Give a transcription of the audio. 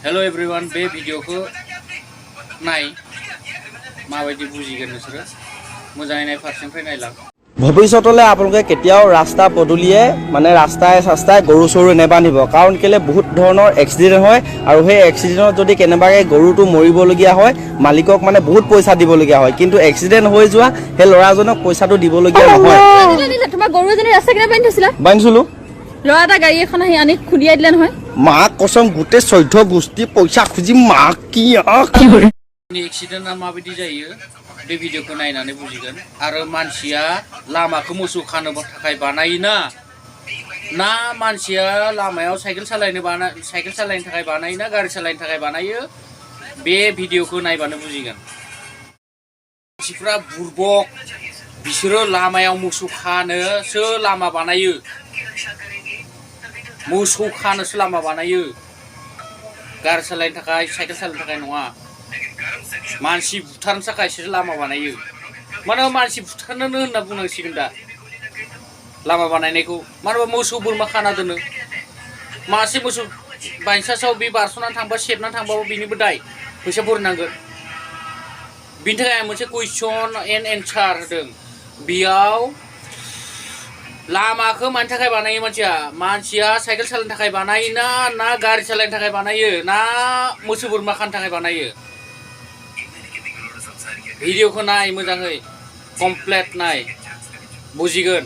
Hello everyone, बे भिडिअखौ नाय माबायदि बुजिगोन नोंसोरो मोजाङै नाय फारसेनिफ्राय नायलां ভৱিষ্যতলৈ আপোনালোকে কেতিয়াও ৰাস্তা পদূলিয়ে মানে ৰাস্তাই গৰু চৰু নেবান্ধিব কাৰণ কেলে বহুত ধৰণৰ এক্সিডেণ্ট হয় আৰু সেই এক্সিডেণ্টত যদি কেনেবাকৈ গৰুটো মৰিবলগীয়া হয় মালিকক মানে বহুত পইচা দিবলগীয়া হয় কিন্তু এক্সিডেণ্ট হৈ যোৱা সেই ল'ৰাজনক পইচাটো দিবলগীয়া নহয় তোমাৰ গৰু এজনী ৰাস্তা কিনে বান্ধি থৈছিলা বান্ধিছিলোঁ ল'ৰা এটা গাড়ী এখন আহি আনি খুলিয়াই দিলে নহয় মাক কচম গোটেই 14 গোষ্ঠী পইচা খুজি মাক কি एक्सिडेन्टआ माबायदि जायो बे भिडिअखौ नायनानै बुजिगोन आरो मानसिया लामाखौ मोसौ खानो थाखाय बानायोना ना मानसिया लामायाव साइकेल सालायनो थाखाय बानायोना गारि सालायनो थाखाय बानायो बे भिडिअखौ नायबानो बुजिगोन मानसिफ्रा बुरबक बिसोरो लामायाव मोसौ खानोसो लामा बानायो मोसौ खानोसो लामा बानायो गारि सालायनो थाखाय साइकेल सालायनो थाखाय नङा मानसि बुथारनो थाखायसो लामा बानायो मानो मानसि बुथारनोनो होनना बुंनांसिगोन दा लामा बानायनायखौ मानोबा मोसौ बोरमा खाना दोनो मासे मोसौ बायसासाव बे बारस'नानै थांबा सेबनानै थांबाबो बेनिबो दाय फैसा भरनांगोन बिनि थाखाय आं मोनसे कुइसन एन्ड एन्सार होदों बेयाव लामाखौ मानि थाखाय बानायो मानसिया साइकेल सालायनो थाखाय बानायोना ना गारि सालायनो थाखाय बानायो ना मोसौ बोरमा खानो थाखाय बानायो भिडिअखौ नाय मोजाङै कमप्लिट नाय बुजिगोन